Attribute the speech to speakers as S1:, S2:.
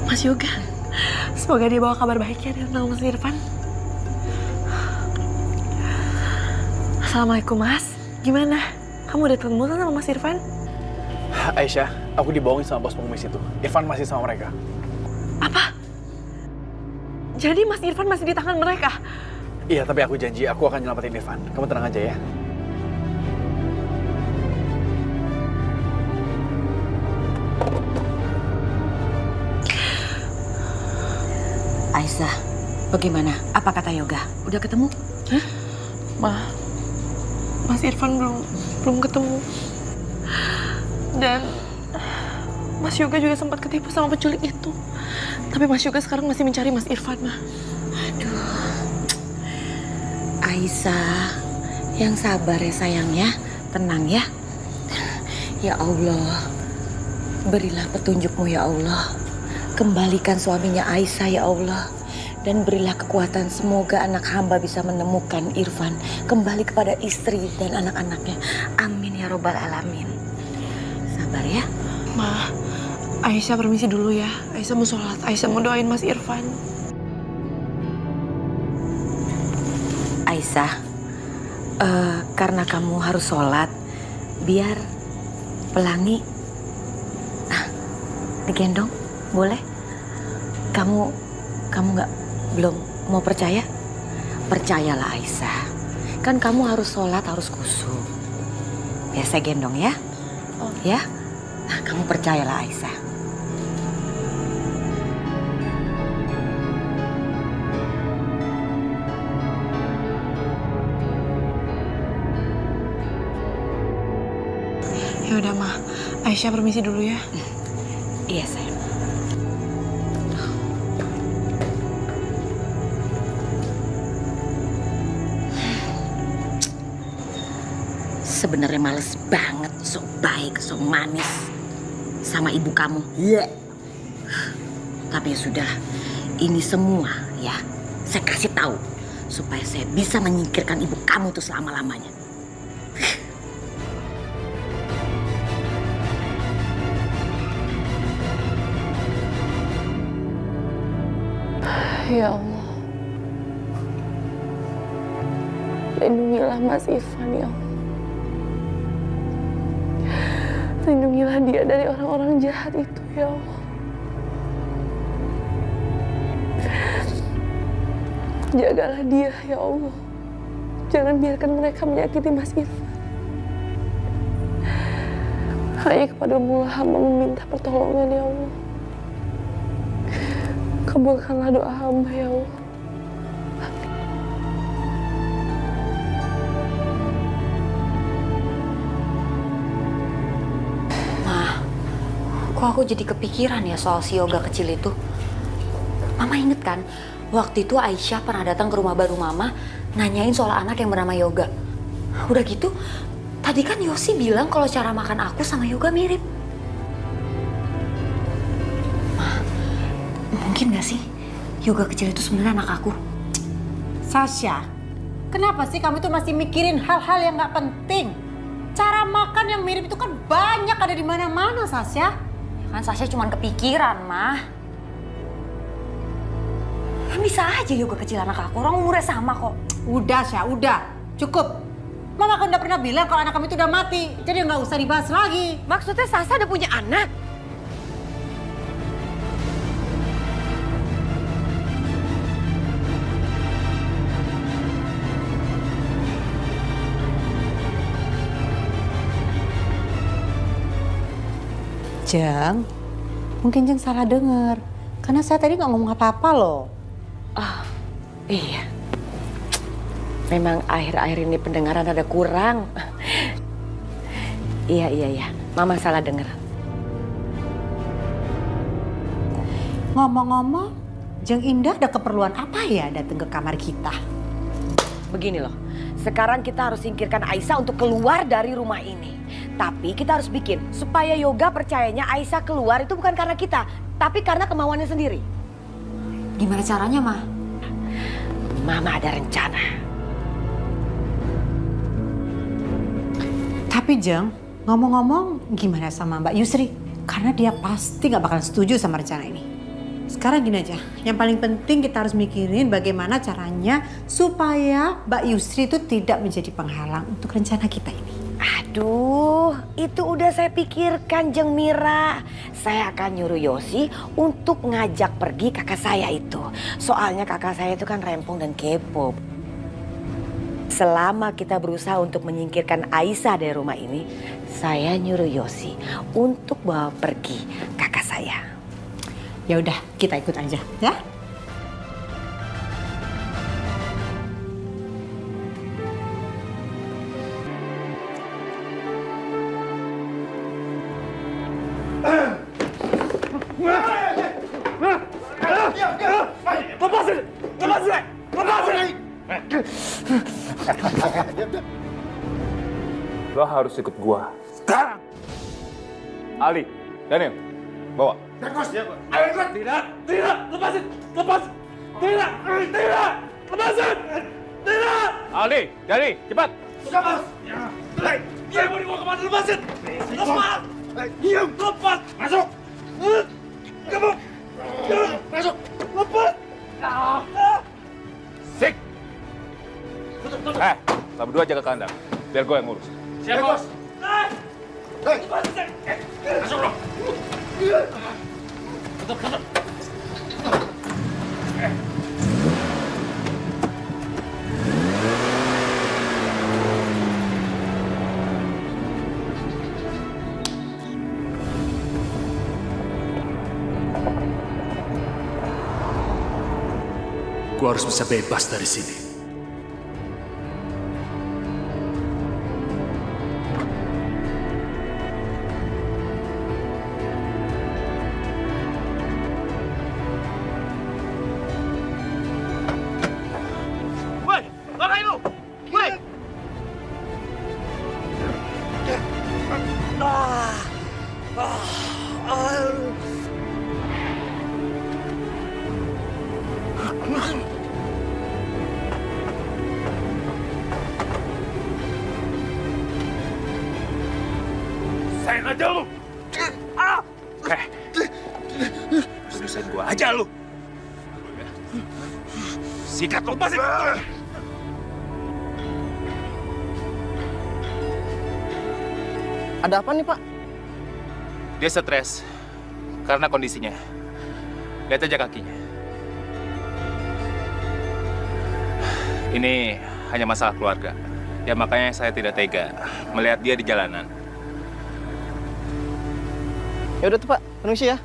S1: Mas Yoga, semoga dia bawa kabar baik ya tentang Mas Irfan. Assalamualaikum Mas, gimana? Kamu udah ketemu sama Mas Irfan?
S2: Aisyah, aku dibohongin sama bos pengemis itu. Irfan masih sama mereka.
S1: Apa? Jadi Mas Irfan masih di tangan mereka?
S2: Iya, tapi aku janji aku akan nyelamatin Irfan. Kamu tenang aja ya.
S3: Aisyah, bagaimana? Apa kata Yoga? Udah ketemu? Hah?
S1: Mas Irfan belum ketemu. Dan Mas Yoga juga sempat ketipu sama penculik itu. Tapi Mas Yoga sekarang masih mencari Mas Irfan, Ma.
S3: Aduh. Aisyah, yang sabar ya sayang ya. Tenang ya. Ya Allah, berilah petunjukmu ya Allah. Kembalikan suaminya Aisyah ya Allah. Dan berilah kekuatan semoga anak hamba bisa menemukan Irfan. Kembali kepada istri dan anak-anaknya. Amin ya robbal alamin. Sabar ya.
S1: Ma, Aisyah permisi dulu ya. Aisyah mau sholat, Aisyah mau doain Mas Irfan.
S3: Aisyah, karena kamu harus sholat, biar pelangi digendong, boleh? Kamu belum mau percaya? Percayalah Aisyah, kan kamu harus sholat, harus khusyuk. Biar saya gendong ya, ya. Nah, kamu percayalah Aisyah.
S1: Ya udah, Ma. Aisyah permisi dulu ya.
S3: Iya sayang. Sebenarnya males banget, so baik, so manis sama ibu kamu. Yeah. Tapi ya sudah, ini semua ya saya kasih tahu supaya saya bisa menyingkirkan ibu kamu itu selama-lamanya.
S1: Ya Allah. Lindungilah Mas Irfan ya Allah. Lindungilah dia dari orang-orang jahat itu ya Allah. Jagalah dia ya Allah. Jangan biarkan mereka menyakiti Mas Irfan. Hanya kepadamu hamba meminta pertolongan ya Allah. Kabulkanlah doa hamba ya Allah.
S3: Kok aku jadi kepikiran ya soal si Yoga kecil itu. Mama inget kan, waktu itu Aisyah pernah datang ke rumah baru Mama, nanyain soal anak yang bernama Yoga. Udah gitu, tadi kan Yosi bilang kalau cara makan aku sama Yoga mirip. Ma, mungkin gak sih Yoga kecil itu sebenarnya anak aku?
S4: Sasha, kenapa sih kamu tuh masih mikirin hal-hal yang gak penting? Cara makan yang mirip itu kan banyak ada di mana-mana, Sasha.
S3: Kan Sasha cuma kepikiran, Mah. Kan bisa aja Yoga kecil anak aku, orang umurnya sama kok.
S4: Udah, Sya, udah. Cukup. Mama kan udah pernah bilang kalau anak kamu itu udah mati. Jadi nggak usah dibahas lagi.
S1: Maksudnya Sasa udah punya anak?
S4: Jeng, mungkin Jeng salah dengar. Karena saya tadi nggak ngomong apa-apa loh.
S3: Iya. Memang akhir-akhir ini pendengaran ada kurang. Iya. Mama salah dengar.
S4: Ngomong-ngomong, Jeng Indah ada keperluan apa ya datang ke kamar kita?
S3: Begini loh, sekarang kita harus singkirkan Aisyah untuk keluar dari rumah ini. Tapi kita harus bikin supaya Yoga percayanya Aisyah keluar itu bukan karena kita, tapi karena kemauannya sendiri. Gimana caranya, Ma? Mama ada rencana.
S4: Tapi Jeng, ngomong-ngomong gimana sama Mbak Yusri? Karena dia pasti nggak bakal setuju sama rencana ini. Sekarang gini aja, yang paling penting kita harus mikirin bagaimana caranya supaya Mbak Yusri itu tidak menjadi penghalang untuk rencana kita ini.
S3: Aduh, itu udah saya pikirkan, Jeng Mira. Saya akan nyuruh Yosi untuk ngajak pergi kakak saya itu. Soalnya kakak saya itu kan rempong dan kepo. Selama kita berusaha untuk menyingkirkan Aisyah dari rumah ini, saya nyuruh Yosi untuk bawa pergi kakak saya.
S4: Ya udah, kita ikut aja, ya.
S5: Lo harus ikut gua. Sekarang. Ali, Daniel, bawa.
S2: Tidak, lepasin, tidak, lepasin, tidak.
S5: Ali, Dani, cepat.
S2: Dia mau dibawa kemana, lepasin, lepas, diam, lepas, masuk, kamu, masuk, lepas.
S5: Sik. Lo berdua jaga kandang. Biar gua yang ngurus.
S2: Siap, bos. Masuk, bro. Tutup.
S6: Gua harus bisa bebas dari sini.
S2: Woi, ngapain lu? Woi.
S5: Saya aja lu. Susahin gua aja lu. Sikat lu pasti.
S2: Ada apa nih, Pak?
S5: Dia stres karena kondisinya. Lihat aja kakinya. Ini hanya masalah keluarga. Ya makanya saya tidak tega melihat dia di jalanan.
S2: Ya udah tuh, Pak. Permisi ya.